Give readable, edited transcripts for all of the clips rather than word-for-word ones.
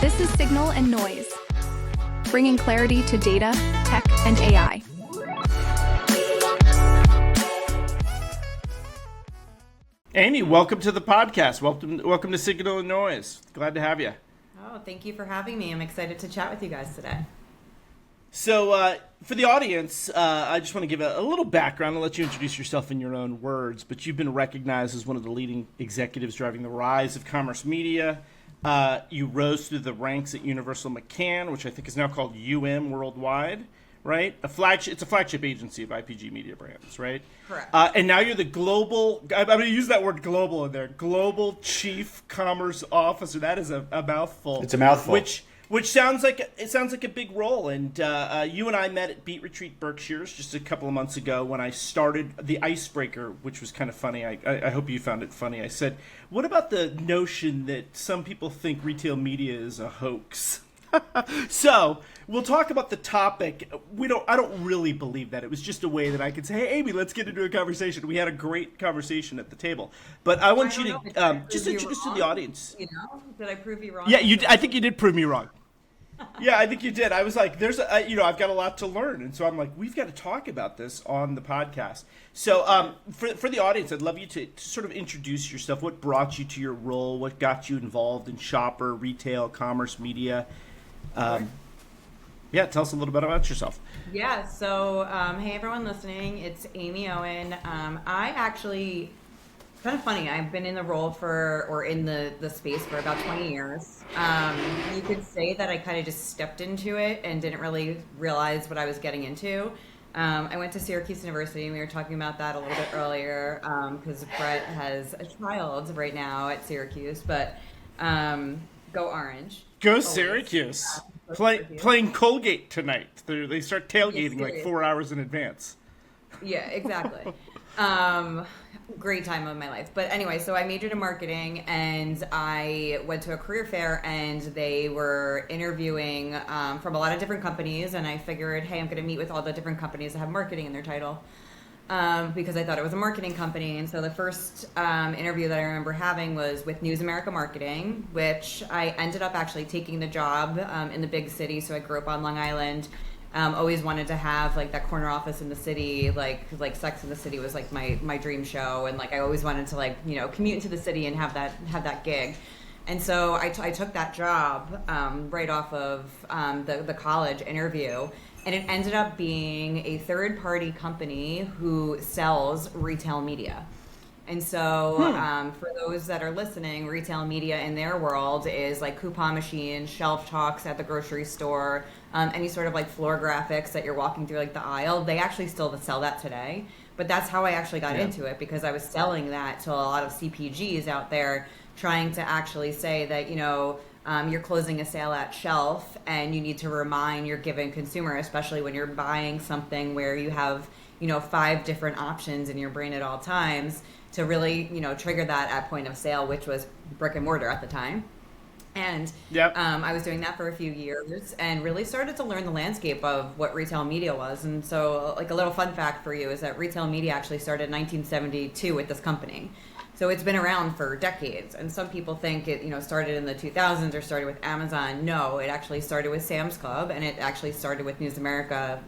This is Signal and Noise, bringing clarity to data, tech, and AI. Amie, welcome to the podcast. Welcome to Signal and Noise. Glad to have you. Oh, thank you for having me. I'm excited to chat with you guys today. So, for the audience, I just want to give a little background. I'll let you introduce yourself in your own words, but you've been recognized as one of the leading executives driving the rise of commerce media. You rose through the ranks at Universal McCann, which I think is now called Worldwide, right? It's a flagship agency of IPG Mediabrands, right? Correct. And now you're the global, I'm going to use that word global in there, Global Chief Commerce Officer. That is a mouthful. It's a mouthful. Which sounds like a big role. And you and I met at Beat Retreat Berkshire's just a couple of months ago when I started the icebreaker, which was kind of funny. I hope you found it funny. I said, what about the notion that some people think retail media is a hoax? So we'll talk about the topic. I don't really believe that. It was just a way that I could say, hey, Amie, let's get into a conversation. We had a great conversation at the table. But I want you to just introduce to the audience. You know, did I prove you wrong? Yeah, I think you did prove me wrong. Yeah, I think you did. I was like, I've got a lot to learn. And so I'm like, we've got to talk about this on the podcast. So for the audience, I'd love you to sort of introduce yourself. What brought you to your role? What got you involved in shopper, retail, commerce, media? Tell us a little bit about yourself. Yeah, so hey everyone listening, it's Amie Owen. I actually, kind of funny, I've been in the role in the space for about 20 years. You could say that I kind of just stepped into it and didn't really realize what I was getting into. I went to Syracuse University, and we were talking about that a little bit earlier because Brett has a child right now at Syracuse, but go Orange. Go always. Syracuse. Playing Colgate tonight. They start tailgating like 4 hours in advance. Yeah, exactly. Great time of my life. But anyway, so I majored in marketing, and I went to a career fair, and they were interviewing from a lot of different companies, and I figured, hey, I'm going to meet with all the different companies that have marketing in their title. Because I thought it was a marketing company. And so the first interview that I remember having was with News America Marketing, which I ended up actually taking the job in the big city. So I grew up on Long Island. Always wanted to have like that corner office in the city, like Sex in the City was like my dream show. And like I always wanted to commute into the city and have that gig. And so I took that job right off of the college interview. And it ended up being a third-party company who sells retail media. And so for those that are listening, retail media in their world is like coupon machines, shelf talks at the grocery store, any sort of like floor graphics that you're walking through like the aisle. They actually still sell that today. But that's how I actually got into it, because I was selling that to a lot of CPGs out there, trying to actually say that, you're closing a sale at shelf and you need to remind your given consumer, especially when you're buying something where you have, 5 different options in your brain at all times, to really, trigger that at point of sale, which was brick and mortar at the time. And I was doing that for a few years and really started to learn the landscape of what retail media was. And so like a little fun fact for you is that retail media actually started in 1972 with this company. So it's been around for decades, and some people think it, started in the 2000s or started with Amazon. No, it actually started with Sam's Club, and it actually started with News America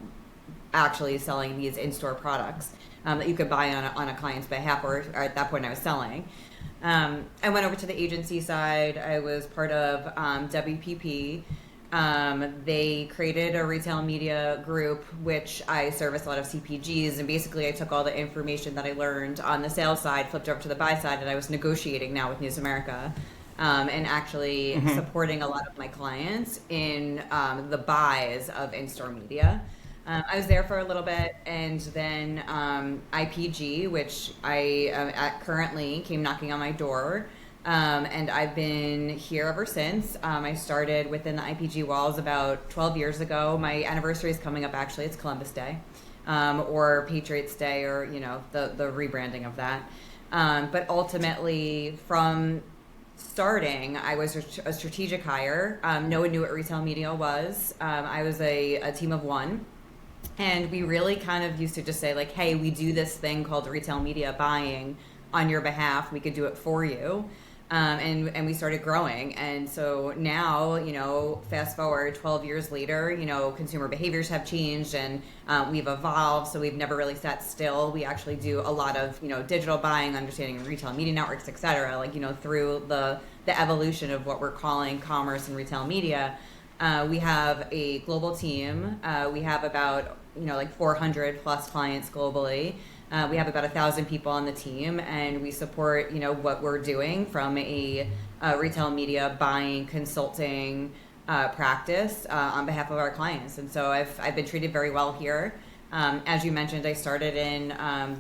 actually selling these in-store products that you could buy on a client's behalf, or at that point I was selling. I went over to the agency side. I was part of WPP. They created a retail media group, which I service a lot of CPGs, and basically I took all the information that I learned on the sales side, flipped over to the buy side, and I was negotiating now with News America, and actually supporting a lot of my clients in the buys of in-store media. I was there for a little bit, and then IPG, which I am at currently, came knocking on my door. And I've been here ever since. I started within the IPG walls about 12 years ago. My anniversary is coming up, actually. It's Columbus Day, or Patriots Day, or, the rebranding of that. But ultimately, from starting, I was a strategic hire. No one knew what retail media was. I was a team of one. And we really kind of used to just say, like, hey, we do this thing called retail media buying on your behalf. We could do it for you. And we started growing. And so now, fast forward 12 years later, consumer behaviors have changed and we've evolved. So we've never really sat still. We actually do a lot of, digital buying, understanding retail media networks, et cetera, through the evolution of what we're calling commerce and retail media. We have a global team. We have about, 400 plus clients globally. We have about 1,000 people on the team, and we support, what we're doing from a retail media buying, consulting practice on behalf of our clients. And so I've been treated very well here. As you mentioned, I started in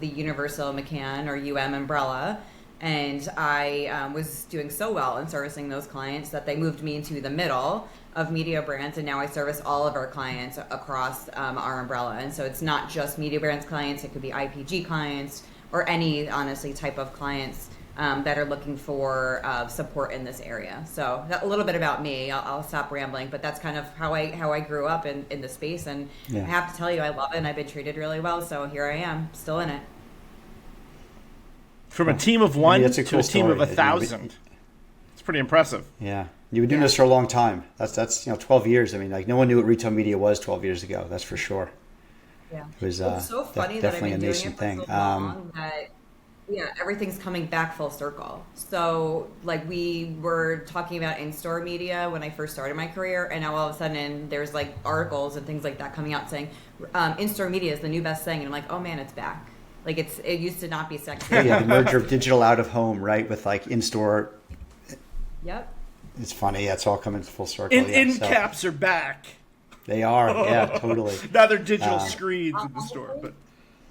the Universal McCann or UM umbrella, and I was doing so well in servicing those clients that they moved me into the middle of Mediabrands, and now I service all of our clients across our umbrella. And so it's not just Mediabrands clients, it could be IPG clients or any, honestly, type of clients that are looking for support in this area. So a little bit about me. I'll stop rambling, but that's kind of how I grew up in the space. And I have to tell you, I love it, and I've been treated really well. So here I am, still in it. From a team of one that's a to cool a team of story. 1,000. It's pretty impressive. Yeah. You've been doing this for a long time. That's 12 years. I mean, no one knew what retail media was 12 years ago. That's for sure. Yeah. It was it's so funny that I've definitely been a doing nascent it for thing. so long that everything's coming back full circle. So we were talking about in-store media when I first started my career, and now all of a sudden there's articles and things like that coming out saying in-store media is the new best thing, and I'm like, oh man, it's back. It used to not be sexy. Yeah, the merger of digital out of home, right, with in-store. Yep. It's funny. Yeah, it's all coming full circle. In caps are back. They are. Yeah, totally. Now they're digital screens in the store, but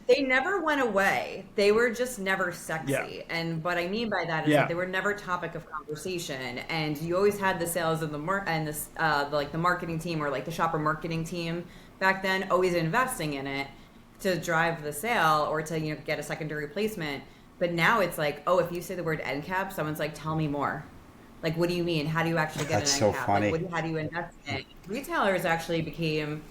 they never went away. They were just never sexy. Yeah. And what I mean by that is that they were never topic of conversation. And you always had the sales and the marketing team or the shopper marketing team back then always investing in it to drive the sale or to get a secondary placement. But now it's if you say the word end cap, someone's like, tell me more. What do you mean? How do you actually get That's an end so cap? funny. How do you invest in it? Retailers actually became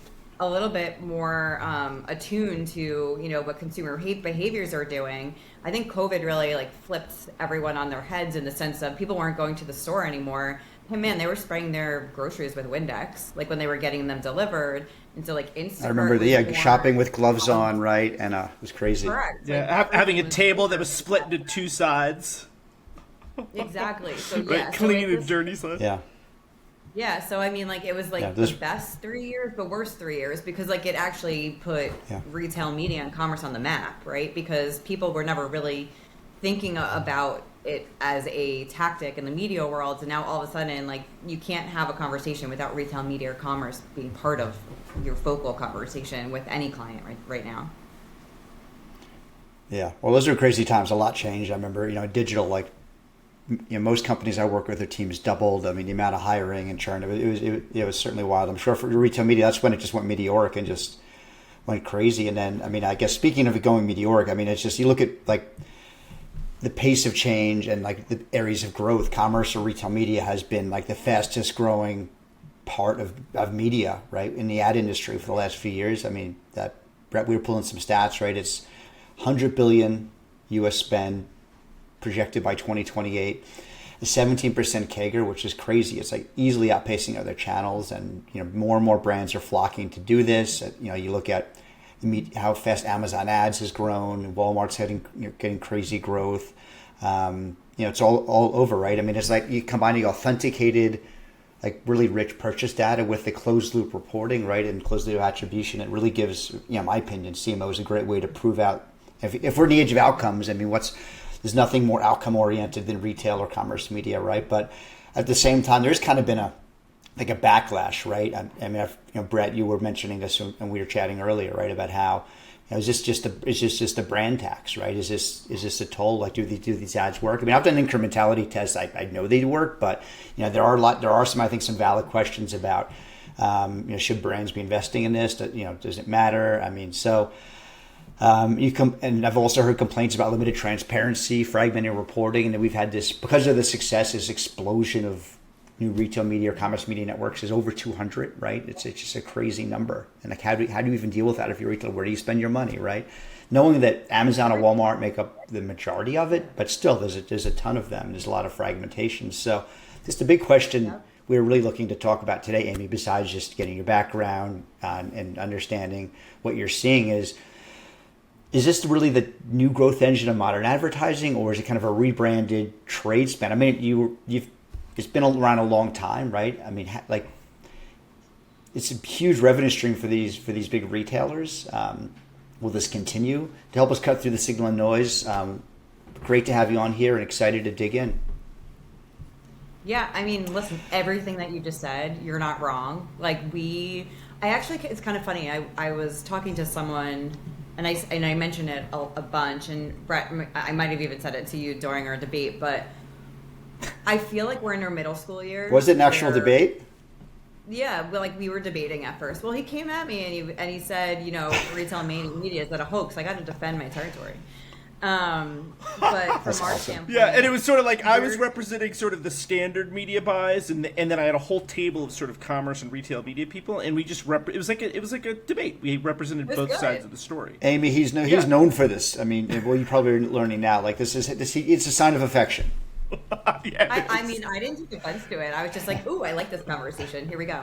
a little bit more attuned to what consumer behaviors are doing. I think COVID really flipped everyone on their heads in the sense of people weren't going to the store anymore. Hey man, they were spraying their groceries with Windex when they were getting them delivered. And so Instacart, I remember shopping with gloves on, right? And it was crazy. Correct. yeah, having a table that was split into two sides. Exactly. So Right, clean and dirty side. Yeah. Yeah, so I mean, it was the best 3 years, but worst 3 years because it actually put retail media and commerce on the map, right? Because people were never really thinking about it as a tactic in the media world, and now all of a sudden, you can't have a conversation without retail media or commerce being part of your focal conversation with any client right now. Yeah. Well, those are crazy times. A lot changed. I remember, digital, most companies I work with, their teams doubled. I mean, the amount of hiring and churn, it was certainly wild. I'm sure for retail media, that's when it just went meteoric and just went crazy. And then, I guess speaking of it going meteoric, it's just, you look at the pace of change and the areas of growth, commerce or retail media has been the fastest growing part of media, right? In the ad industry for the last few years. That Brett, we were pulling some stats, right? It's 100 billion US spend projected by 2028, a 17% CAGR, which is crazy. It's easily outpacing other channels, and more and more brands are flocking to do this. You look at how fast Amazon ads has grown, Walmart's getting crazy growth. It's all over, right? It's you combining authenticated, really rich purchase data with the closed loop reporting, right, and closed loop attribution. It really gives, in my opinion, CMO is a great way to prove out if we're in the age of outcomes. There's nothing more outcome oriented than retail or commerce media, right? But at the same time, there's kind of been a backlash, right? Brett, you were mentioning this and we were chatting earlier, right, about how is this just a brand tax, right? Is this a toll? Do these ads work? I've done incrementality tests. I know they work, but there are some, I think, some valid questions about should brands be investing in this? Does it matter? And I've also heard complaints about limited transparency, fragmented reporting, and that we've had this, because of the success, this explosion of new retail media or commerce media networks is over 200, right? It's just a crazy number. And how do you even deal with that if you're retail? Where do you spend your money, right? knowing that Amazon and Walmart make up the majority of it, but still there's a ton of them. There's a lot of fragmentation. So just a big question we're really looking to talk about today, Amie, besides just getting your background and understanding what you're seeing is this really the new growth engine of modern advertising, or is it kind of a rebranded trade spend? I mean, it's been around a long time, right? I mean, like, it's a huge revenue stream for these big retailers. Will this continue to help us cut through the signal and noise? Great to have you on here and excited to dig in. Yeah, I mean, listen, everything that you just said, you're not wrong. Like it's kind of funny. I was talking to someone, and I mentioned it a bunch, and Brett, I might have even said it to you during our debate, but I feel like we're in our middle school years. Was it an actual debate? Yeah, well, like we were debating at first. Well, he came at me and he said, retail media, is that a hox? I got to defend my territory. But from our standpoint, yeah, and it was sort of like I was representing sort of the standard media buys, and then I had a whole table of sort of commerce and retail media people, and we just it was like a debate. We represented both sides of the story. Amie, he's known for this. I mean, well, you probably are learning now. Like it's a sign of affection. I mean, I didn't take offense to it. I was just like, ooh, I like this conversation. Here we go.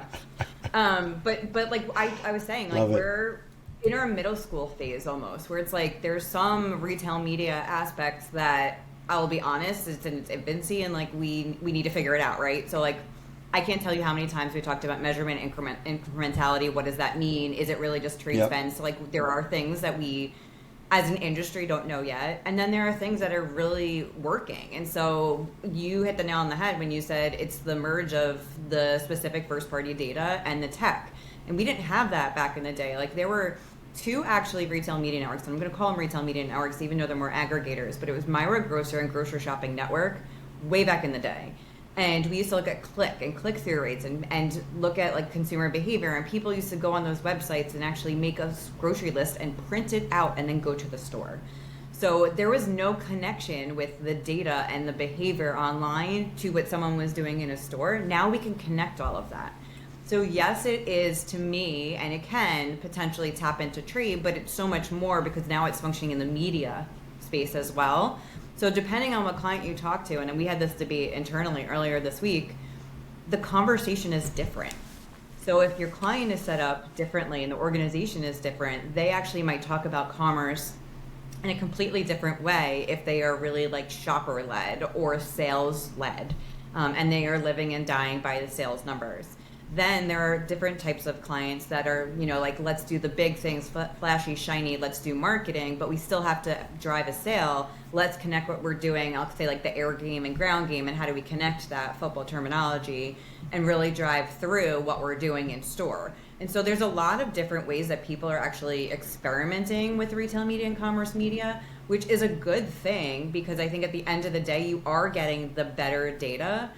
But like I was saying, like we're in our middle school phase almost, where it's like there's some retail media aspects that I'll be honest, it's in its infancy, and like we need to figure it out, right? So like I can't tell you how many times we talked about measurement, incrementality. What does that mean? Is it really just trade spend? So like there are things that we as an industry don't know yet, and then there are things that are really working. And so you hit the nail on the head when you said it's the merge of the specific first party data and the tech, and we didn't have that back in the day. Like there were two actually retail media networks, and I'm going to call them retail media networks even though they're more aggregators, but it was Myra Grocer and Grocery Shopping Network way back in the day. And we used to look at click-through rates and look at like consumer behavior, and people used to go on those websites and actually make a grocery list and print it out and then go to the store. So there was no connection with the data and the behavior online to what someone was doing in a store. Now we can connect all of that. So yes, it is to me, and it can potentially tap into trade, but it's so much more because now it's functioning in the media space as well. So depending on what client you talk to, and then we had this debate internally earlier this week, the conversation is different. So if your client is set up differently and the organization is different, they actually might talk about commerce in a completely different way if they are really like shopper-led or sales-led, and they are living and dying by the sales numbers. Then there are different types of clients that are, like, let's do the big things, flashy, shiny, let's do marketing, but we still have to drive a sale. Let's connect what we're doing, I'll say like the air game and ground game, and how do we connect that football terminology and really drive through what we're doing in store. And so there's a lot of different ways that people are actually experimenting with retail media and commerce media, which is a good thing because I think at the end of the day, you are getting the better data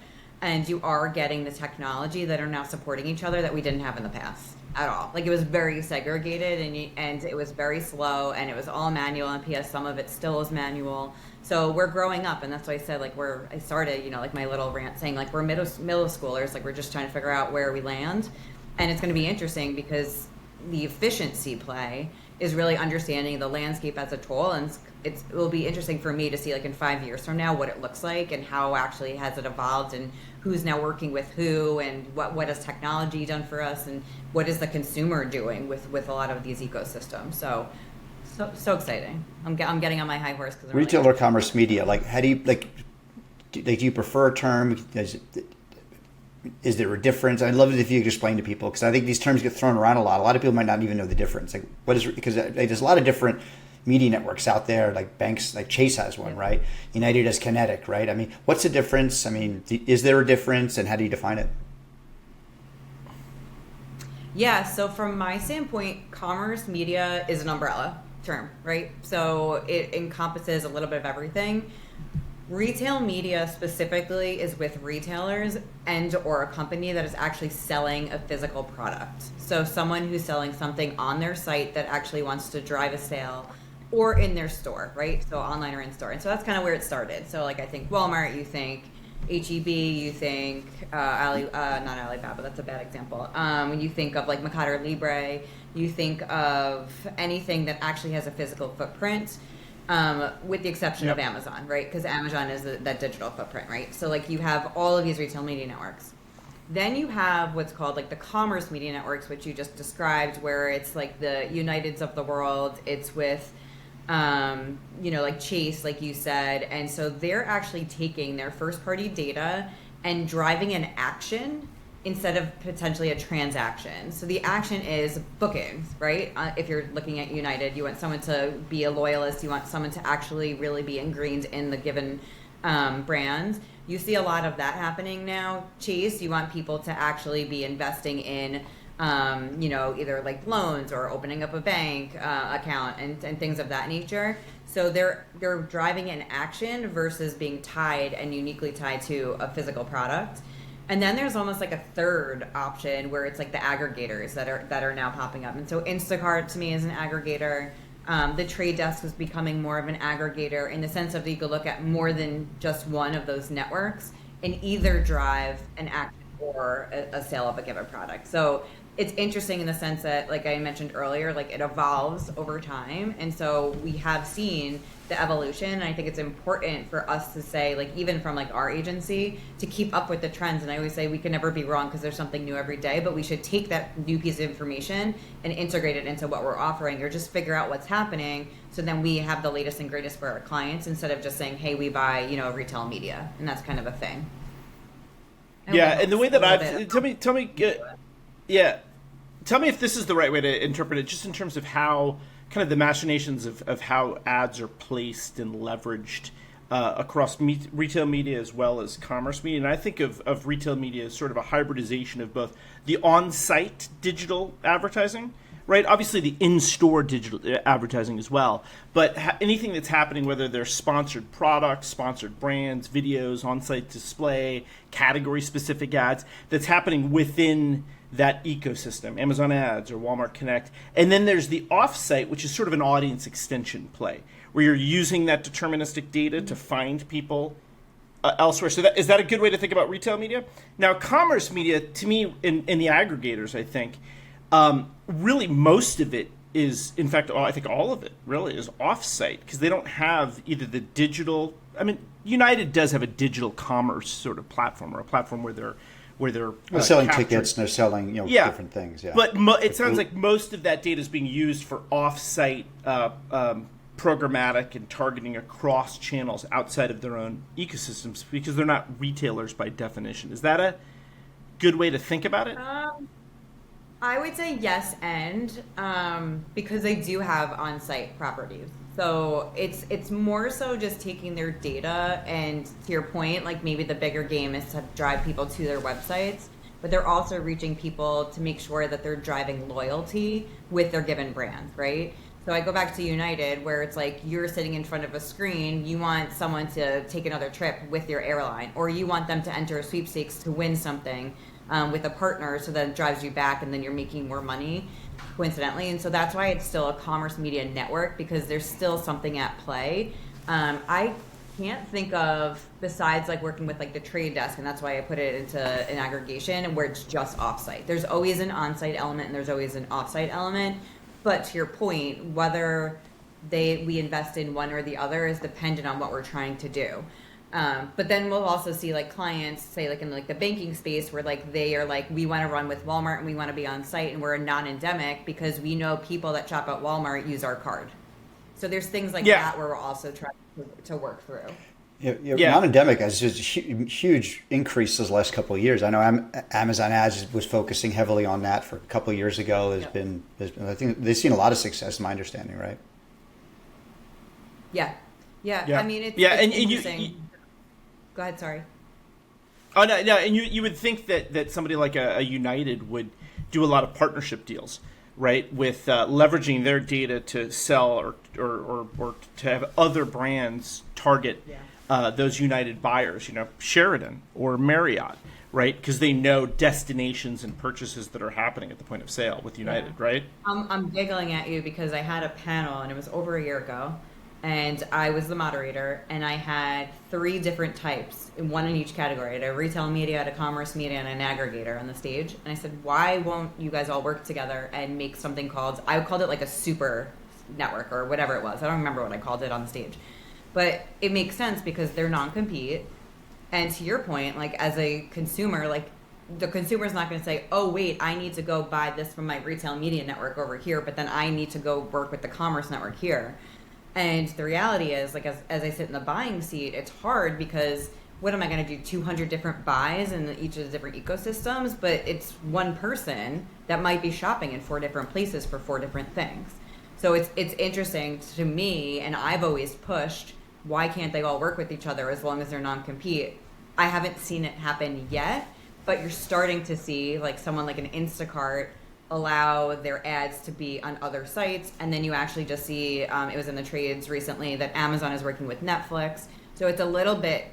and you are getting the technology that are now supporting each other that we didn't have in the past at all. Like it was very segregated and it was very slow and it was all manual, and PS some of it still is manual. So we're growing up, and that's why I said like I started, like my little rant saying like we're middle schoolers, like we're just trying to figure out where we land. And it's going to be interesting because the efficiency play is really understanding the landscape as a tool, and it will be interesting for me to see like in 5 years from now what it looks like and how actually has it evolved and who's now working with who and what has technology done for us and what is the consumer doing with a lot of these ecosystems. So exciting. I'm getting on my high horse because retail or commerce media. Like how do you do you prefer a term? Is there a difference? I'd love it if you could explain to people, because I think these terms get thrown around a lot. A lot of people might not even know the difference. Like, what is, because there's a lot of different media networks out there, like banks, like Chase has one, right? United has Kinetic, right? I mean, what's the difference? I mean, is there a difference, and how do you define it? Yeah, so from my standpoint, commerce media is an umbrella term, right? So it encompasses a little bit of everything. Retail media specifically is with retailers and or a company that is actually selling a physical product. So someone who's selling something on their site that actually wants to drive a sale, or in their store, right? So online or in store. And so that's kind of where it started. So like I think Walmart, you think H-E-B, you think not Alibaba, that's a bad example. When you think of like Mercado Libre, you think of anything that actually has a physical footprint, with the exception of Amazon, right? Because Amazon is that digital footprint, right? So like you have all of these retail media networks. Then you have what's called like the commerce media networks, which you just described, where it's like the Uniteds of the world. It's with, like Chase, like you said. And so they're actually taking their first party data and driving an action instead of potentially a transaction. So the action is bookings, right? If you're looking at United, you want someone to be a loyalist. You want someone to actually really be ingrained in the given brand. You see a lot of that happening now. Chase, you want people to actually be investing in, either like loans or opening up a bank account and things of that nature. So they're driving an action versus being tied and uniquely tied to a physical product. And then there's almost like a third option where it's like the aggregators that are now popping up. And so Instacart to me is an aggregator. The Trade Desk is becoming more of an aggregator in the sense of you could look at more than just one of those networks and either drive an action or a sale of a given product. So it's interesting in the sense that, like I mentioned earlier, like it evolves over time. And so we have seen the evolution. And I think it's important for us to say, like, even from like our agency, to keep up with the trends. And I always say we can never be wrong because there's something new every day, but we should take that new piece of information and integrate it into what we're offering, or just figure out what's happening. So then we have the latest and greatest for our clients instead of just saying, hey, we buy, retail media. And that's kind of a thing. And the way that tell me if this is the right way to interpret it, just in terms of how kind of the machinations of how ads are placed and leveraged across retail media as well as commerce media. And I think of retail media as sort of a hybridization of both the on-site digital advertising, right? Obviously the in-store digital advertising as well, but anything that's happening, whether they're sponsored products, sponsored brands, videos, on-site display, category-specific ads, that's happening within that ecosystem, Amazon Ads or Walmart Connect. And then there's the off-site, which is sort of an audience extension play, where you're using that deterministic data to find people elsewhere. So is that a good way to think about retail media? Now, commerce media, to me, in the aggregators, I think, really most of it is, in fact, I think all of it really is off-site, because they don't have either the digital, United does have a digital commerce sort of platform, or a platform where they're selling capturing tickets and they're selling different things. Yeah, but it sounds like most of that data is being used for off-site programmatic and targeting across channels outside of their own ecosystems, because they're not retailers by definition. Is that a good way to think about it? I would say yes, and because they do have on-site properties. So it's more so just taking their data, and to your point, like maybe the bigger game is to drive people to their websites, but they're also reaching people to make sure that they're driving loyalty with their given brand, right? So I go back to United, where it's like you're sitting in front of a screen, you want someone to take another trip with your airline, or you want them to enter a sweepstakes to win something with a partner, so that it drives you back and then you're making more money, coincidentally. And so that's why it's still a commerce media network, because there's still something at play. I can't think of, besides like working with like the Trade Desk, and that's why I put it into an aggregation where it's just offsite. There's always an on-site element and there's always an off-site element, but to your point, whether we invest in one or the other is dependent on what we're trying to do. But then we'll also see like clients, say like in like the banking space, where like they are like, we want to run with Walmart and we want to be on site, and we're a non-endemic because we know people that shop at Walmart use our card. So there's things like that where we're also trying to work through. Non-endemic has just huge increase those last couple of years. I know Amazon Ads was focusing heavily on that for a couple of years ago. There's been, I think they've seen a lot of success, my understanding, right? Yeah. I mean, it's interesting. Go ahead, sorry. Oh, no, and you would think that somebody like a United would do a lot of partnership deals, right, with leveraging their data to sell or to have other brands target those United buyers, Sheridan or Marriott, right, because they know destinations and purchases that are happening at the point of sale with United, right? I'm giggling at you because I had a panel, and it was over a year ago, and I was the moderator, and I had 3 different types, one in each category. I had a retail media, I had a commerce media, and an aggregator on the stage. And I said, why won't you guys all work together and make something called, I called it like a super network or whatever it was. I don't remember what I called it on the stage. But it makes sense because they're non-compete. And to your point, like as a consumer, like the consumer's not going to say, oh, wait, I need to go buy this from my retail media network over here, but then I need to go work with the commerce network here. And the reality is, like, as I sit in the buying seat, it's hard because what am I going to do? 200 different buys in each of the different ecosystems, but it's one person that might be shopping in 4 different places for 4 different things. So it's interesting to me, and I've always pushed, why can't they all work with each other as long as they're non-compete? I haven't seen it happen yet, but you're starting to see like someone like an Instacart allow their ads to be on other sites, and then you actually just see it was in the trades recently that Amazon is working with Netflix. So it's a little bit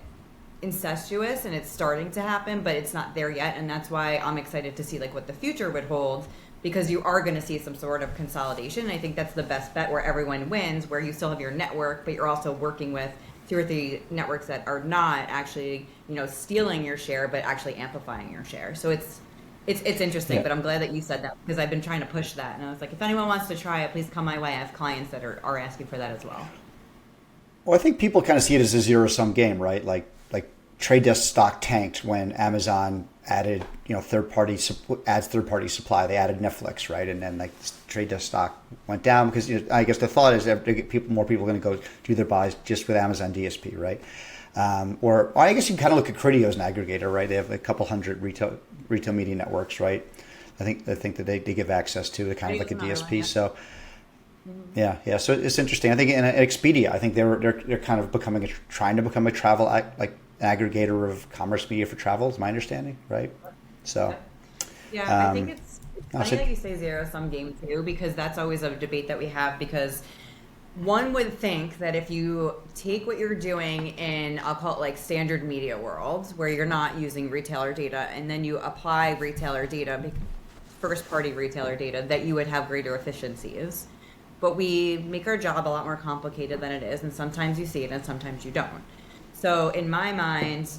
incestuous and it's starting to happen, but it's not there yet, and that's why I'm excited to see like what the future would hold, because you are going to see some sort of consolidation. I think that's the best bet, where everyone wins, where you still have your network, but you're also working with 2 or 3 networks that are not actually, you know, stealing your share, but actually amplifying your share. So it's interesting, but I'm glad that you said that, because I've been trying to push that. And I was like, if anyone wants to try it, please come my way. I have clients that are asking for that as well. Well, I think people kind of see it as a zero-sum game, right? Like Trade Desk stock tanked when Amazon added, you know, third-party supply. They added Netflix, right? And then like Trade Desk stock went down because, you know, I guess the thought is that more people are going to go do their buys just with Amazon DSP, right? Or I guess you can kind of look at Criteo as an aggregator, right? They have a couple hundred retail media networks, right? I think that they give access to the kind of like a DSP. So yeah. So it's interesting. I think in Expedia, I think they're kind of trying to become a travel like an aggregator of commerce media for travel, is my understanding, right? So yeah, I think it's funny that you say zero-sum game too, because that's always a debate that we have, because one would think that if you take what you're doing in, I'll call it like standard media world, where you're not using retailer data, and then you apply retailer data, first-party retailer data, that you would have greater efficiencies. But we make our job a lot more complicated than it is, and sometimes you see it and sometimes you don't. So in my mind,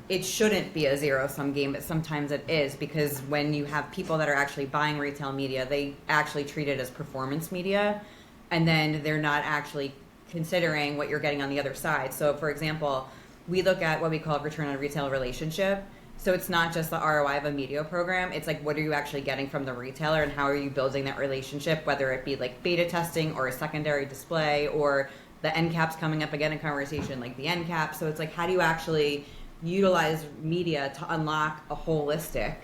it shouldn't be a zero-sum game, but sometimes it is, because when you have people that are actually buying retail media, they actually treat it as performance media, and then they're not actually considering what you're getting on the other side. So for example, we look at what we call a return on retail relationship. So it's not just the ROI of a media program, it's like, what are you actually getting from the retailer, and how are you building that relationship, whether it be like beta testing or a secondary display, or the end caps coming up again in conversation, like the end cap. So it's like, how do you actually utilize media to unlock a holistic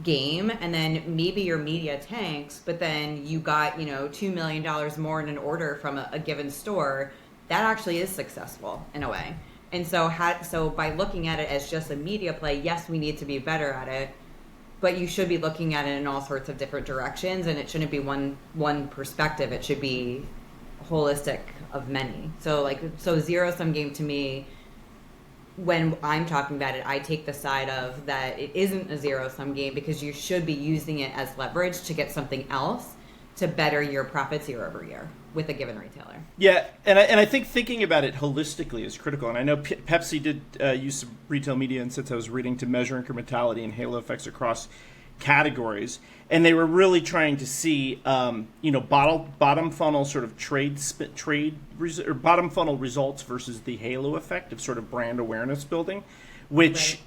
game? And then maybe your media tanks, but then you got, you know, $2 million more in an order from a given store. That actually is successful in a way. And so by looking at it as just a media play, yes, we need to be better at it, but you should be looking at it in all sorts of different directions, and it shouldn't be one perspective. It should be holistic of many. So zero-sum game to me, when I'm talking about it, I take the side of that it isn't a zero-sum game, because you should be using it as leverage to get something else to better your profits year over year with a given retailer. Yeah, and I think thinking about it holistically is critical. And I know Pepsi did use some retail media insights I was reading to measure incrementality and halo effects across categories, and they were really trying to see, bottom funnel sort of or bottom funnel results versus the halo effect of sort of brand awareness building, which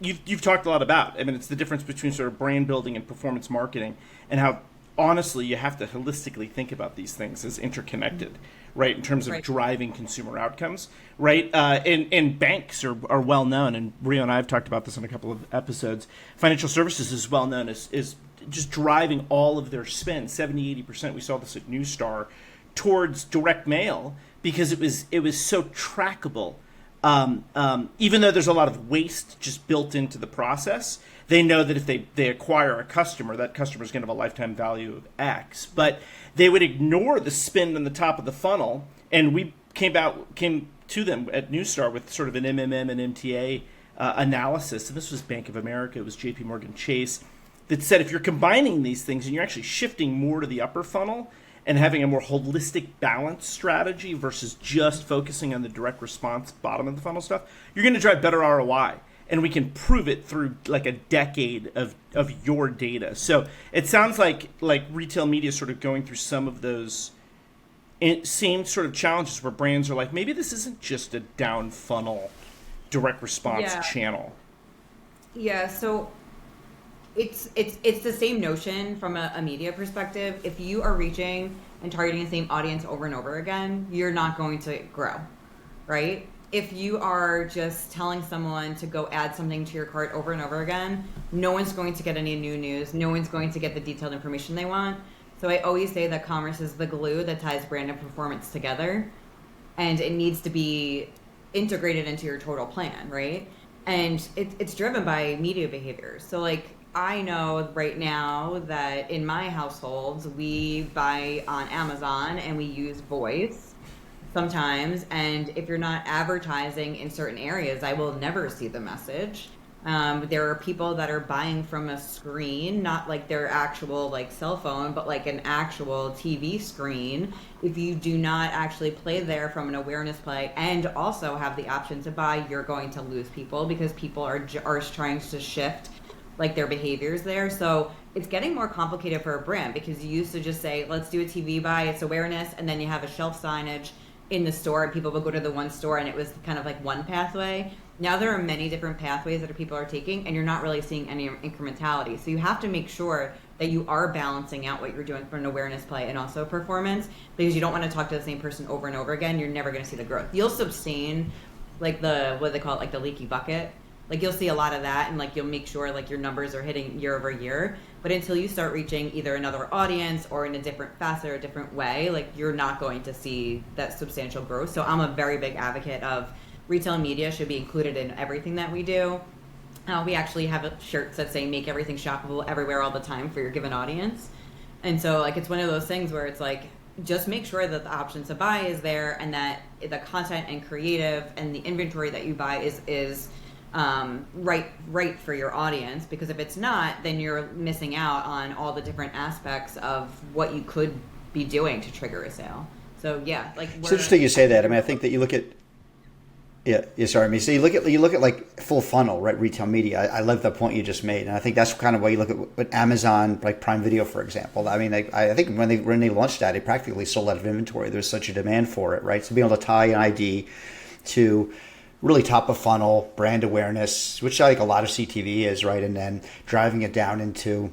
you've talked a lot about. I mean, it's the difference between sort of brand building and performance marketing, and how honestly you have to holistically think about these things as interconnected, right? In terms of driving consumer outcomes, right? And banks are well known, and Rio and I have talked about this on a couple of episodes. Financial services is well known as just driving all of their spend, 70-80%. We saw this at Newstar, towards direct mail, because it was so trackable. Even though there's a lot of waste just built into the process, they know that if they acquire a customer, that customer is going to have a lifetime value of X. But they would ignore the spend on the top of the funnel, and we came to them at Newstar with sort of an MMM and MTA analysis, and this was Bank of America, it was JP Morgan Chase, that said if you're combining these things and you're actually shifting more to the upper funnel and having a more holistic balance strategy versus just focusing on the direct response bottom of the funnel stuff, you're going to drive better ROI. And we can prove it through like a decade of your data. So it sounds like retail media is sort of going through some of those same sort of challenges where brands are like, maybe this isn't just a down funnel direct response channel. Yeah, so it's the same notion from a media perspective. If you are reaching and targeting the same audience over and over again, you're not going to grow, right? If you are just telling someone to go add something to your cart over and over again, no one's going to get any new news. No one's going to get the detailed information they want. So I always say that commerce is the glue that ties brand and performance together, and it needs to be integrated into your total plan, right? And it's driven by media behaviors. So like, I know right now that in my household, we buy on Amazon and we use voice sometimes, and if you're not advertising in certain areas, I will never see the message. There are people that are buying from a screen, not like their actual like cell phone, but like an actual TV screen. If you do not actually play there from an awareness play and also have the option to buy, you're going to lose people because people are trying to shift like their behaviors there. So it's getting more complicated for a brand because you used to just say, let's do a TV buy, it's awareness, and then you have a shelf signage in the store and people will go to the one store and it was kind of like one pathway. Now there are many different pathways that people are taking and you're not really seeing any incrementality. So you have to make sure that you are balancing out what you're doing for an awareness play and also performance, because you don't want to talk to the same person over and over again. You're never going to see the growth. You'll sustain like what they call it, like the leaky bucket. Like you'll see a lot of that and like you'll make sure like your numbers are hitting year over year. But until you start reaching either another audience or in a different facet or a different way, like you're not going to see that substantial growth. So I'm a very big advocate of retail media should be included in everything that we do. We actually have shirts that say make everything shoppable everywhere all the time for your given audience. And so like it's one of those things where it's like just make sure that the option to buy is there and that the content and creative and the inventory that you buy is right for your audience, because if it's not, then you're missing out on all the different aspects of what you could be doing to trigger a sale. So yeah, like it's interesting you say that. I mean, I think that you look at sorry, I mean, so you look at like full funnel, right? Retail media. I love that point you just made, and I think that's kind of why you look at Amazon, like Prime Video, for example. I mean, I think when they launched that, they practically sold out of inventory. There's such a demand for it, right? So being able to tie an ID to really top of funnel brand awareness, which I think a lot of CTV is, right? And then driving it down into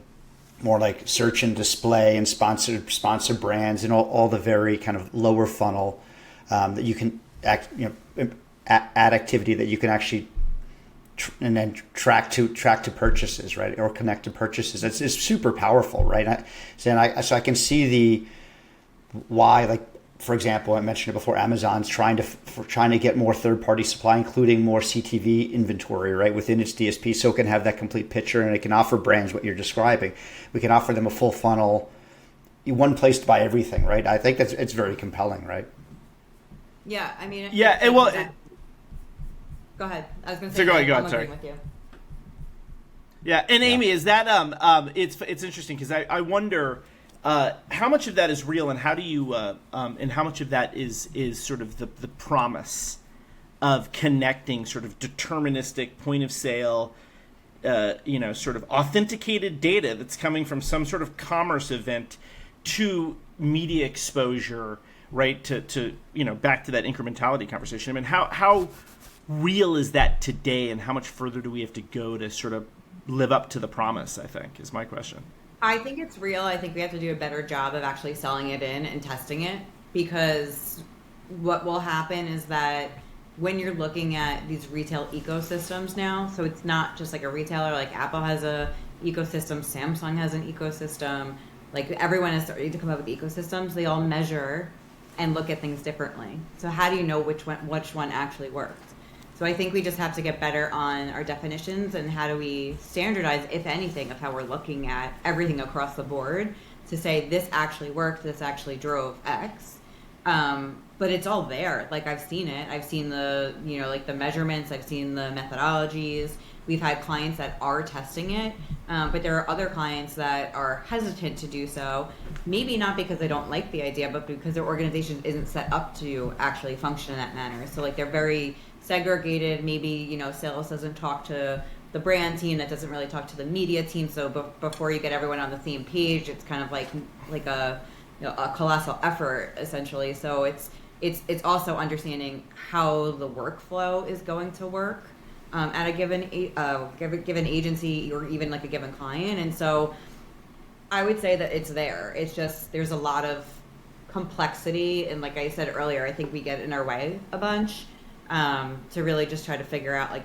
more like search and display and sponsor brands and all the very kind of lower funnel that you can add activity that you can actually and then track to purchases, right? Or connect to purchases. It's super powerful, right? So I can see the why, like, for example, I mentioned it before, Amazon's trying to get more third-party supply, including more CTV inventory, right, within its DSP, so it can have that complete picture and it can offer brands what you're describing. We can offer them a full funnel, one place to buy everything, right? I think it's very compelling, right? Yeah, I mean, yeah, go ahead. I was going to say, go ahead, I'm sorry. agreeing with you. Yeah, and Amie, is that it's interesting because I wonder. How much of that is real, and how do you, and how much of that is sort of the promise of connecting sort of deterministic point of sale, sort of authenticated data that's coming from some sort of commerce event to media exposure, right? To back to that incrementality conversation. I mean, how real is that today, and how much further do we have to go to sort of live up to the promise? I think is my question. I think it's real. I think we have to do a better job of actually selling it in and testing it, because what will happen is that when you're looking at these retail ecosystems now, so it's not just like a retailer, like Apple has a ecosystem, Samsung has an ecosystem, like everyone is starting to come up with ecosystems. They all measure and look at things differently. So how do you know which one actually works? So I think we just have to get better on our definitions and how do we standardize, if anything, of how we're looking at everything across the board to say this actually worked, this actually drove X. But it's all there. Like I've seen it. I've seen the, like the measurements. I've seen the methodologies. We've had clients that are testing it, but there are other clients that are hesitant to do so. Maybe not because they don't like the idea, but because their organization isn't set up to actually function in that manner. So like they're very segregated. Maybe, sales doesn't talk to the brand team, that doesn't really talk to the media team. So before you get everyone on the same page, it's kind of like a colossal effort essentially. So it's also understanding how the workflow is going to work at a given agency or even like a given client. And so I would say that it's there. It's just there's a lot of complexity, and like I said earlier, I think we get in our way a bunch to really just try to figure out like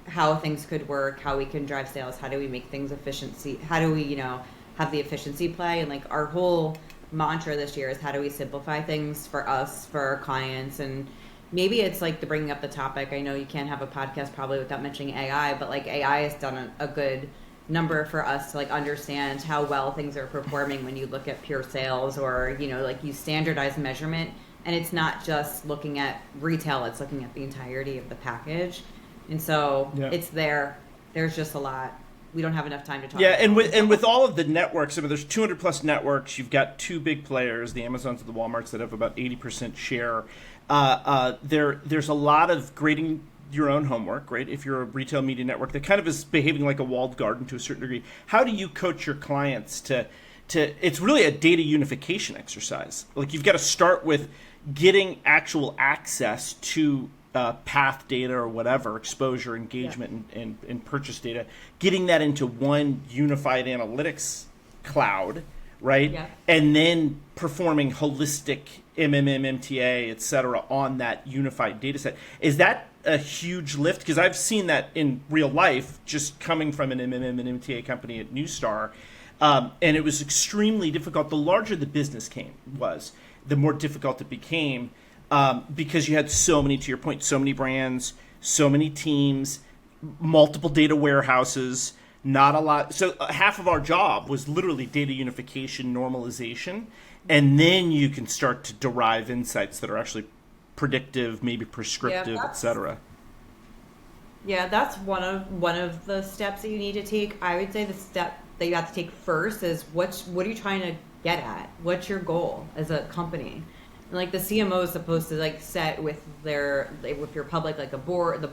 how things could work, how we can drive sales, how do we make things efficiency, how do we have the efficiency play. And like our whole mantra this year is how do we simplify things for us, for our clients. And maybe it's like the bringing up the topic. I know you can't have a podcast probably without mentioning AI, but like AI has done a good number for us to like understand how well things are performing when you look at pure sales, or like you standardize measurement, and it's not just looking at retail, it's looking at the entirety of the package. And so It's there. There's just a lot. We don't have enough time to talk about. And with all of the networks, I mean, there's 200 plus networks. You've got two big players, the Amazons and the Walmarts, that have about 80% share. There's a lot of grading your own homework, right? If you're a retail media network that kind of is behaving like a walled garden to a certain degree, how do you coach your clients to it's really a data unification exercise. Like you've got to start with getting actual access to path data or whatever, exposure, engagement, and purchase data, getting that into one unified analytics cloud, right? Yeah. And then performing holistic MTA, et cetera, on that unified data set. Is that a huge lift? Because I've seen that in real life, just coming from an and MTA company at Newstar, and it was extremely difficult. The larger the business was, the more difficult it became. Because you had so many, to your point, so many brands, so many teams, multiple data warehouses, not a lot. So half of our job was literally data unification, normalization, and then you can start to derive insights that are actually predictive, maybe prescriptive, et cetera. Yeah, that's one of the steps that you need to take. I would say the step that you have to take first is what are you trying to get at? What's your goal as a company? And like the CMO is supposed to like set with if you're public, like the board,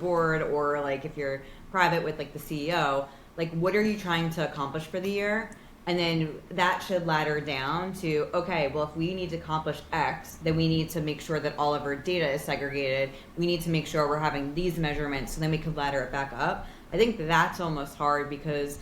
or like if you're private with like the CEO, like what are you trying to accomplish for the year? And then that should ladder down to, okay, well, if we need to accomplish X, then we need to make sure that all of our data is segregated. We need to make sure we're having these measurements, so then we can ladder it back up. I think that's almost hard because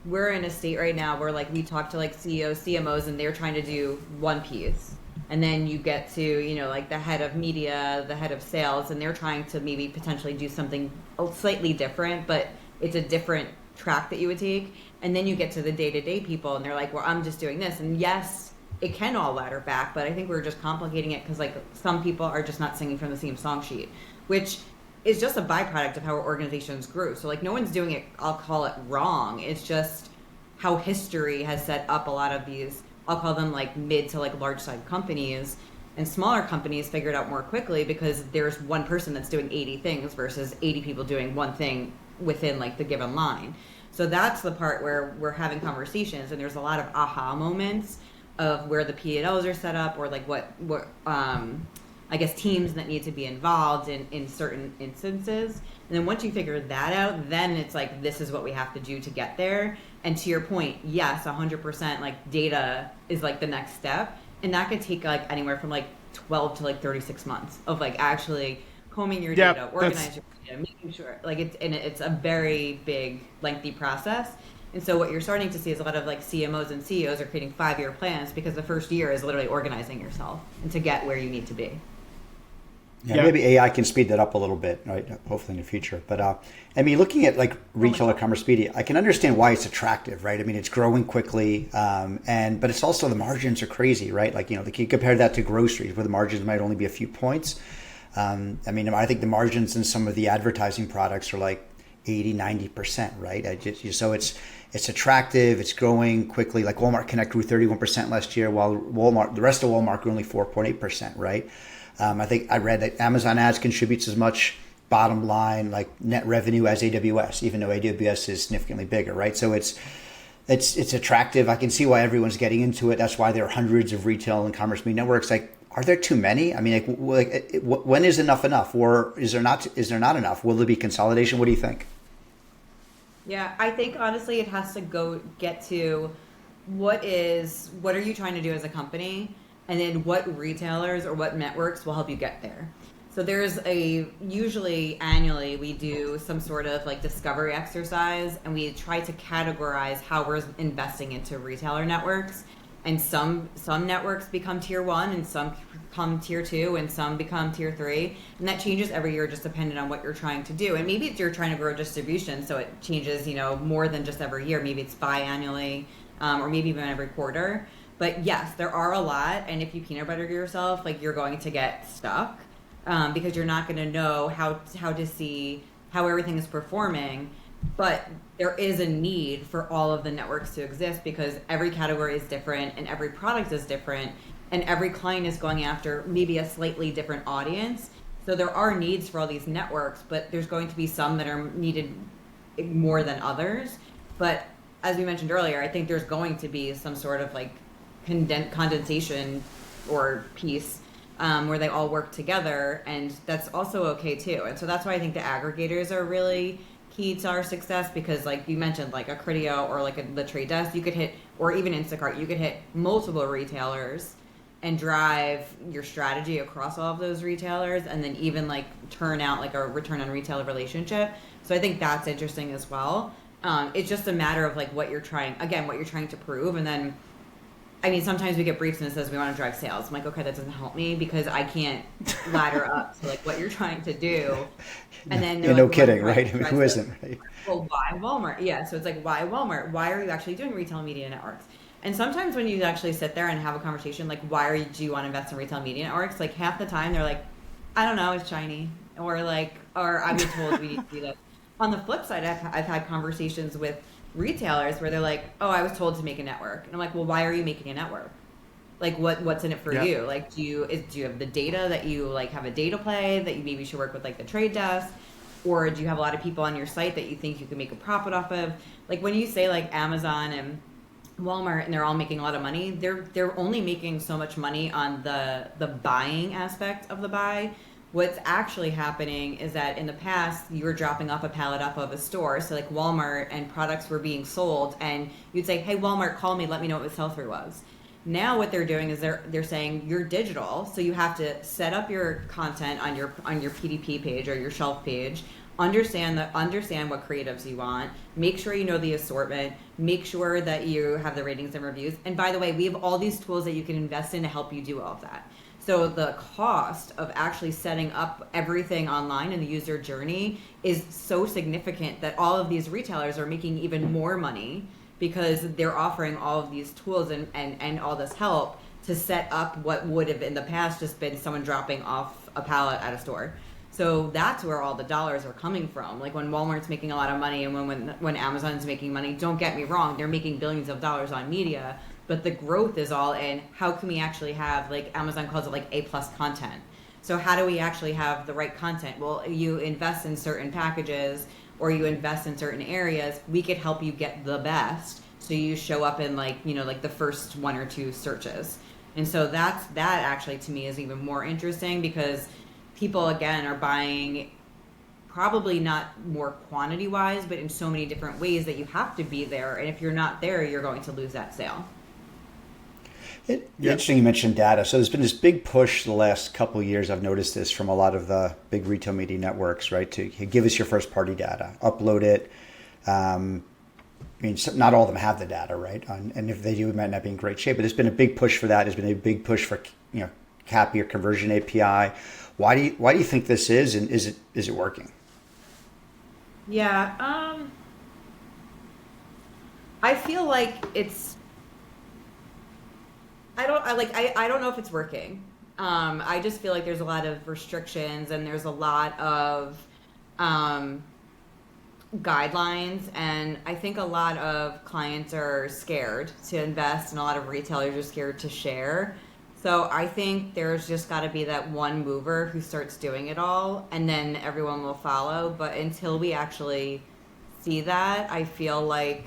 we're in a state right now where like we talk to like CEOs, CMOs, and they're trying to do one piece. And then you get to, like the head of media, the head of sales, and they're trying to maybe potentially do something slightly different, but it's a different track that you would take. And then you get to the day-to-day people, and they're like, well, I'm just doing this. And yes, it can all ladder back, but I think we're just complicating it because like some people are just not singing from the same song sheet, which is just a byproduct of how our organizations grew. So like no one's doing it, I'll call it wrong. It's just how history has set up a lot of these, I'll call them like mid to like large side companies, and smaller companies figure it out more quickly because there's one person that's doing 80 things versus 80 people doing one thing within like the given line. So that's the part where we're having conversations, and there's a lot of aha moments of where the P&Ls are set up, or like what I guess teams that need to be involved in certain instances. And then once you figure that out, then it's like, this is what we have to do to get there. And to your point, yes, 100%, like data is like the next step. And that could take like anywhere from like 12 to like 36 months of like actually combing your data, organizing your data, making sure like it's a very big, lengthy process. And so what you're starting to see is a lot of like CMOs and CEOs are creating 5-year plans because the first year is literally organizing yourself and to get where you need to be. Yeah, maybe AI can speed that up a little bit, right? Hopefully in the future. But I mean, looking at like retail or commerce media, I can understand why it's attractive, right? I mean, it's growing quickly, but it's also the margins are crazy, right? Like you compare that to groceries, where the margins might only be a few points. I mean, I think the margins in some of the advertising products are like 80, 90%, right? So it's attractive, it's growing quickly. Like Walmart Connect grew 31% last year, while the rest of Walmart grew only 4.8%, right? I think I read that Amazon ads contributes as much bottom line, like net revenue, as AWS, even though AWS is significantly bigger, right? So it's attractive. I can see why everyone's getting into it. That's why there are hundreds of retail and commerce media networks. Like, are there too many? I mean, when is enough, or is there not enough? Will there be consolidation? What do you think? Yeah, I think honestly it has to get to what are you trying to do as a company, and then what retailers or what networks will help you get there. So there's usually annually we do some sort of like discovery exercise, and we try to categorize how we're investing into retailer networks. And some networks become tier 1, and some become tier 2, and some become tier 3. And that changes every year just depending on what you're trying to do. And maybe you're trying to grow distribution, so it changes, more than just every year. Maybe it's biannually, or maybe even every quarter. But yes, there are a lot. And if you peanut butter yourself, like, you're going to get stuck, because you're not going to know how to see how everything is performing. But there is a need for all of the networks to exist, because every category is different and every product is different, and every client is going after maybe a slightly different audience. So there are needs for all these networks, but there's going to be some that are needed more than others. But as we mentioned earlier, I think there's going to be some sort of like condensation or piece where they all work together, and that's also okay too. And so that's why I think the aggregators are really key to our success, because like you mentioned, like a Criteo or like the Trade Desk, you could hit, or even Instacart, you could hit multiple retailers and drive your strategy across all of those retailers, and then even like turn out like a return on retailer relationship. So I think that's interesting as well. It's just a matter of like what you're trying to prove. And then, I mean, sometimes we get briefs and it says we want to drive sales. I'm like, okay, that doesn't help me, because I can't ladder up to like what you're trying to do. And then no kidding, right? I mean, who isn't, right? Well, why Walmart? Yeah, so it's like, why Walmart? Why are you actually doing retail media networks? And sometimes when you actually sit there and have a conversation, like, do you want to invest in retail media networks? Like, half the time they're like, I don't know, it's shiny, or I've been told we need to do this. On the flip side, I've had conversations with retailers where they're like, oh, I was told to make a network. And I'm like, well, why are you making a network? Like, what's in it for you? Like, do you have the data that you like have a data play that you maybe should work with like the Trade Desk? Or do you have a lot of people on your site that you think you can make a profit off of? Like, when you say like Amazon and Walmart and they're all making a lot of money, they're only making so much money on the buying aspect of the buy. What's actually happening is that in the past, you were dropping off a pallet off of a store. So like Walmart, and products were being sold, and you'd say, hey, Walmart, call me, let me know what the sell-through was. Now what they're doing is they're saying you're digital, so you have to set up your content on your PDP page or your shelf page, understand what creatives you want, make sure you know the assortment, make sure that you have the ratings and reviews. And by the way, we have all these tools that you can invest in to help you do all of that. So the cost of actually setting up everything online in the user journey is so significant that all of these retailers are making even more money, because they're offering all of these tools and all this help to set up what would have in the past just been someone dropping off a pallet at a store. So that's where all the dollars are coming from. Like, when Walmart's making a lot of money, and when Amazon's making money, don't get me wrong, they're making billions of dollars on media, but the growth is all in how can we actually have, like Amazon calls it, like A+ content. So how do we actually have the right content? Well, you invest in certain packages, or you invest in certain areas, we could help you get the best. So you show up in like the first 1 or 2 searches. And so that actually to me is even more interesting, because people again are buying probably not more quantity wise, but in so many different ways that you have to be there. And if you're not there, you're going to lose that sale. Interesting you mentioned data. So there's been this big push the last couple of years. I've noticed this from a lot of the big retail media networks, right? To give us your first party data, upload it. I mean, not all of them have the data, right? And if they do, it might not be in great shape. But there's been a big push for that. There's been a big push for CAPI or conversion API. Why do you think this is, and is it working? Yeah, I feel like it's. I don't know if it's working. I just feel like there's a lot of restrictions, and there's a lot of guidelines, and I think a lot of clients are scared to invest and a lot of retailers are scared to share. So I think there's just got to be that one mover who starts doing it all, and then everyone will follow. But until we actually see that, I feel like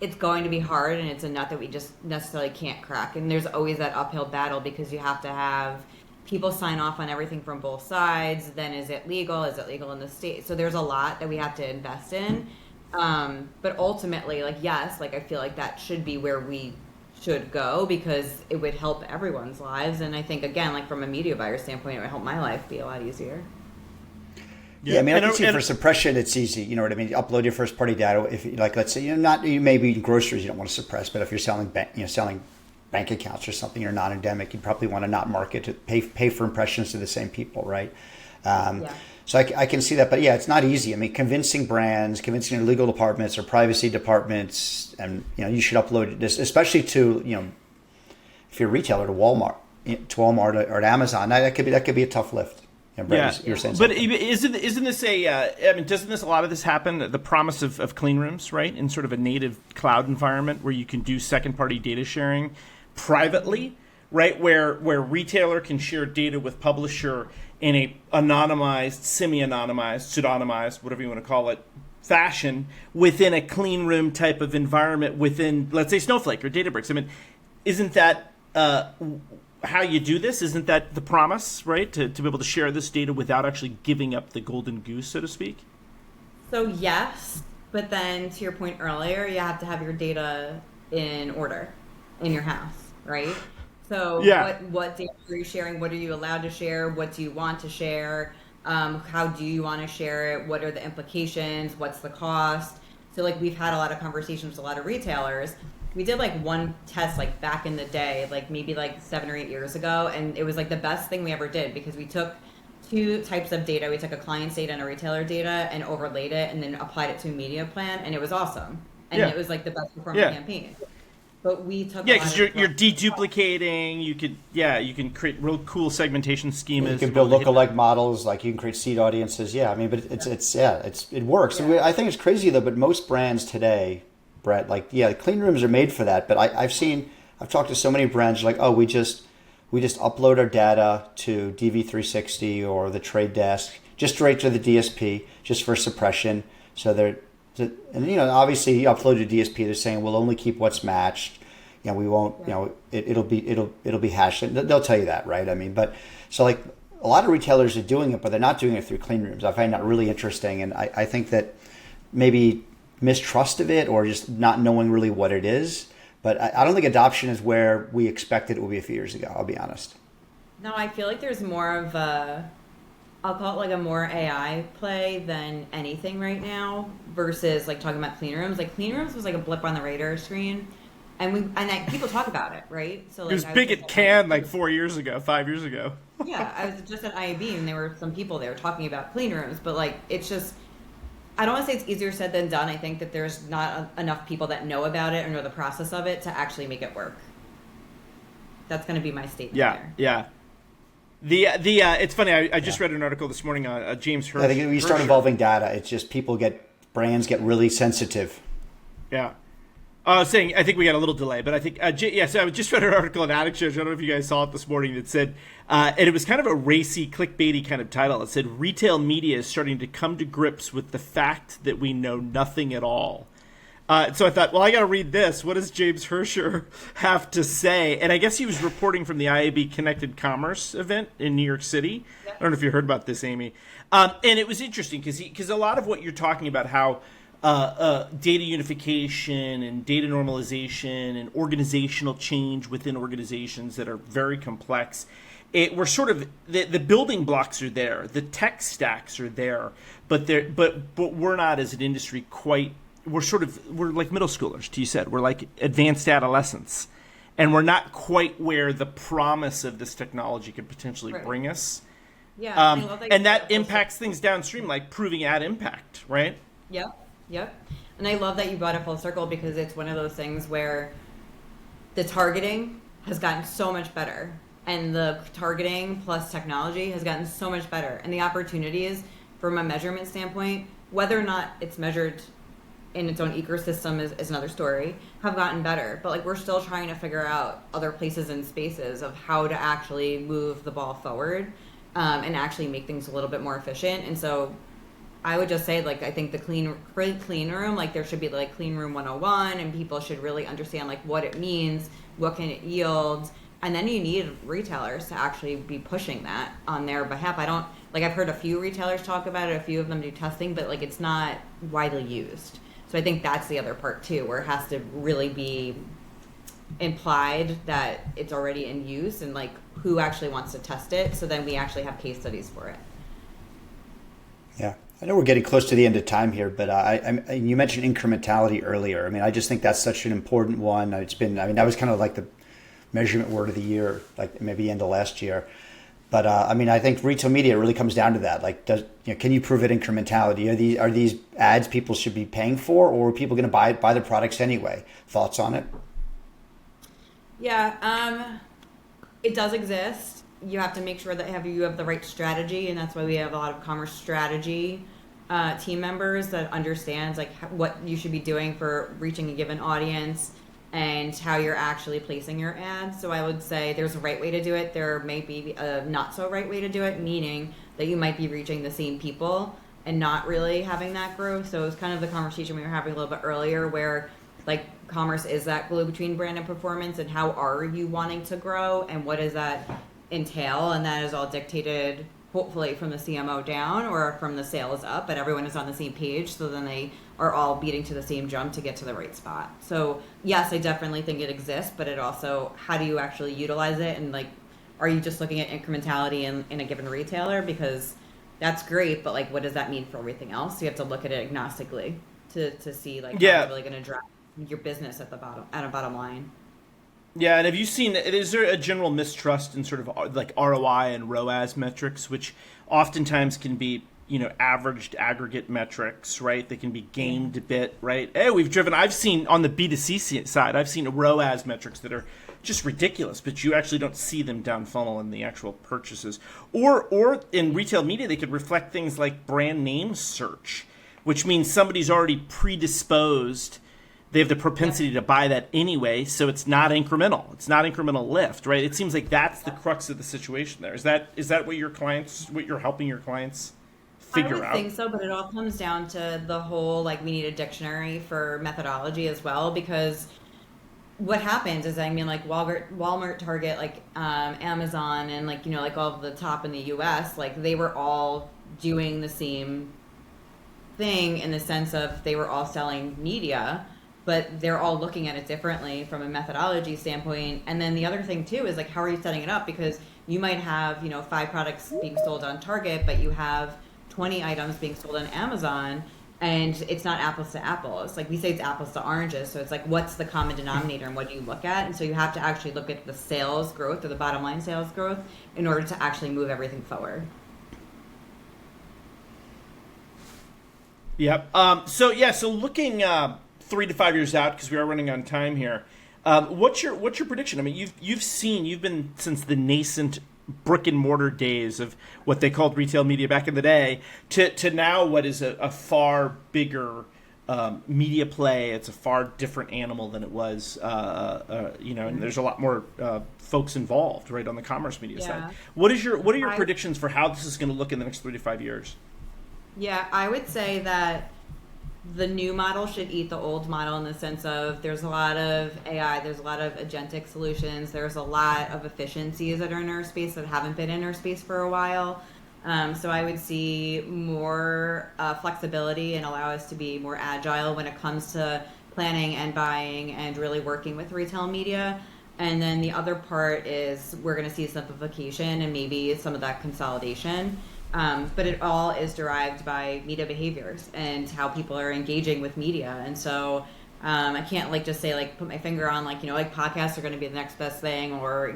it's going to be hard, and it's a nut that we just necessarily can't crack. And there's always that uphill battle because you have to have people sign off on everything from both sides. Then is it legal? Is it legal in the state? So there's a lot that we have to invest in. But ultimately, like, yes, like I feel like that should be where we should go because it would help everyone's lives. And I think, again, like from a media buyer standpoint, it would help my life be a lot easier. Yeah, I mean, I can see for suppression, it's easy. You know what I mean? You upload your first party data. If like, let's say, you maybe in groceries you don't want to suppress, but if you're selling bank accounts or something, you're non-endemic, you probably want to not market to pay for impressions to the same people, right? So I can see that, but yeah, it's not easy. I mean, convincing brands, convincing legal departments or privacy departments, and you should upload this, especially to if you're a retailer, to Walmart or to Amazon. That could be a tough lift. Brett, you're saying but something. isn't this doesn't a lot of this happen, the promise of clean rooms, right, in sort of a native cloud environment where you can do second party data sharing privately, right, where retailer can share data with publisher in a anonymized, semi-anonymized, pseudonymized, whatever you want to call it, fashion within a clean room type of environment within, let's say, Snowflake or Databricks. I mean, isn't that how you do this? Isn't that the promise, right, to be able to share this data without actually giving up the golden goose, so to speak? So yes, but then to your point earlier, you have to have your data in order in your house, right? So what data are you sharing? What are you allowed to share? What do you want to share? How do you want to share it? What are the implications? What's the cost? So like we've had a lot of conversations with a lot of retailers. We did like one test like back in the day, like maybe like 7 or 8 years ago. And it was like the best thing we ever did because we took two types of data. We took a client's data and a retailer data and overlaid it and then applied it to a media plan. And it was awesome. And it was like the best performing campaign. But we took because you're deduplicating. You can create real cool segmentation schemas. You can build lookalike models, like you can create seed audiences. Yeah, I mean, but it works. Yeah. I think it's crazy though. But most brands today, Brett, the clean rooms are made for that. But I've talked to so many brands like, oh, we just upload our data to DV360 or the Trade Desk, just straight to the DSP, just for suppression. So obviously you upload to DSP, they're saying we'll only keep what's matched. We won't. It'll be hashed. They'll tell you that, right? I mean, but so like a lot of retailers are doing it, but they're not doing it through clean rooms. I find that really interesting, and I think that maybe mistrust of it or just not knowing really what it is. But I don't think adoption is where we expected it would be a few years ago. I'll be honest. No, I feel like there's more of I'll call it like a more AI play than anything right now versus like talking about clean rooms. Like clean rooms was like a blip on the radar screen, and people talk about it, right? So like, it was big at Cannes like 5 years ago. Yeah, I was just at IAB and there were some people there talking about clean rooms, but like it's just, I don't want to say it's easier said than done. I think that there's not enough people that know about it or know the process of it to actually make it work. That's going to be my statement. Yeah. It's funny. I just read an article this morning on James Hirsch. I think when you start involving data, it's just brands get really sensitive. Yeah. I think we got a little delay, but I think, so I just read an article on Addict Shows. I don't know if you guys saw it this morning that said, and it was kind of a racy, clickbaity kind of title. It said, retail media is starting to come to grips with the fact that we know nothing at all. So I thought, well, I got to read this. What does James Hirscher have to say? And I guess he was reporting from the IAB Connected Commerce event in New York City. I don't know if you heard about this, Amie. And it was interesting because a lot of what you're talking about, how data unification and data normalization and organizational change within organizations that are very complex, we're sort of the building blocks are there, the tech stacks are there, but we're not as an industry quite. We're like middle schoolers, you said. We're like advanced adolescents, and we're not quite where the promise of this technology could potentially bring us. Yeah, and that impacts things downstream, like proving ad impact, right? Yep. And I love that you brought it full circle because it's one of those things where the targeting has gotten so much better, and the targeting plus technology has gotten so much better, and the opportunities from a measurement standpoint whether or not it's measured in its own ecosystem is another story, have gotten better. But like we're still trying to figure out other places and spaces of how to actually move the ball forward and actually make things a little bit more efficient. And so I would just say, like, I think the clean room, like there should be like clean room 101, and people should really understand like what it means, what can it yield. And then you need retailers to actually be pushing that on their behalf. I've heard a few retailers talk about it, a few of them do testing, but like it's not widely used. So I think that's the other part too, where it has to really be implied that it's already in use and like who actually wants to test it. So then we actually have case studies for it. Yeah. I know we're getting close to the end of time here, but you mentioned incrementality earlier. I mean, I just think that's such an important one. That was kind of like the measurement word of the year, like maybe end of last year. But I think retail media really comes down to that. Like, can you prove it incrementality? Are these ads people should be paying for, or are people going to buy the products anyway? Thoughts on it? Yeah, it does exist. You have to make sure that you have the right strategy, and that's why we have a lot of commerce strategy team members that understands like what you should be doing for reaching a given audience and how you're actually placing your ads. So I would say there's a right way to do it. There may be a not so right way to do it, meaning that you might be reaching the same people and not really having that growth. So it's kind of the conversation we were having a little bit earlier where like commerce is that glue between brand and performance, and how are you wanting to grow and what does that entail? And that is all dictated hopefully from the CMO down or from the sales up, but everyone is on the same page, so then they are all beating to the same drum to get to the right spot. So yes, I definitely think it exists, but it also, how do you actually utilize it? And like, are you just looking at incrementality in a given retailer? Because that's great, but like, what does that mean for everything else? So you have to look at it agnostically to see like how it's really going to drive your business at a bottom line. Yeah, and have you seen, is there a general mistrust in sort of like ROI and ROAS metrics, which oftentimes can be, averaged aggregate metrics, right? They can be gamed a bit, right? Hey, I've seen on the B2C side, I've seen ROAS metrics that are just ridiculous, but you actually don't see them down funnel in the actual purchases. Or in retail media, they could reflect things like brand name search, which means somebody's already predisposed. They have the propensity to buy that anyway, so it's not incremental. It's not incremental lift, right? It seems like that's the crux of the situation there. Is that what you're helping your clients figure out? I would think so, but it all comes down to the whole, like, we need a dictionary for methodology as well, because what happens is, like Walmart, Target, like Amazon, and like all of the top in the US, like they were all doing the same thing in the sense of they were all selling media, but they're all looking at it differently from a methodology standpoint. And then the other thing too is like, how are you setting it up? Because you might have, 5 products being sold on Target, but you have 20 items being sold on Amazon, and it's not apples to apples. Like we say, it's apples to oranges. So it's like, what's the common denominator and what do you look at? And so you have to actually look at the sales growth or the bottom line sales growth in order to actually move everything forward. Yep. So looking 3 to 5 years out, because we are running on time here. What's your prediction? I mean, you've been since the nascent brick and mortar days of what they called retail media back in the day to now what is a far bigger media play. It's a far different animal than it was, and there's a lot more folks involved, right, on the commerce media side. What are your predictions for how this is going to look in the next 3 to 5 years? Yeah, I would say that the new model should eat the old model in the sense of there's a lot of AI, there's a lot of agentic solutions, there's a lot of efficiencies that are in our space that haven't been in our space for a while. So I would see more flexibility and allow us to be more agile when it comes to planning and buying and really working with retail media. And then the other part is we're going to see simplification and maybe some of that consolidation. But it all is derived by media behaviors and how people are engaging with media. And so I can't just say put my finger on podcasts are going to be the next best thing, or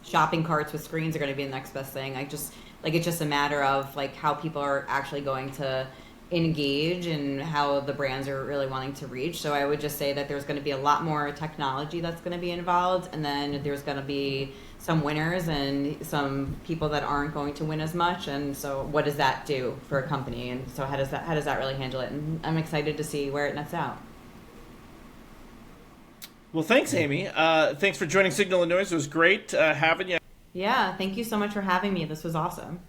shopping carts with screens are going to be the next best thing. It's just a matter of how people are actually going to engage and how the brands are really wanting to reach. So I would just say that there's going to be a lot more technology that's going to be involved, and then there's going to be some winners and some people that aren't going to win as much. And so what does that do for a company? And so how does that really handle it? And I'm excited to see where it nets out. Well, thanks, Amie. Thanks for joining Signal and Noise. It was great having you. Yeah, thank you so much for having me. This was awesome.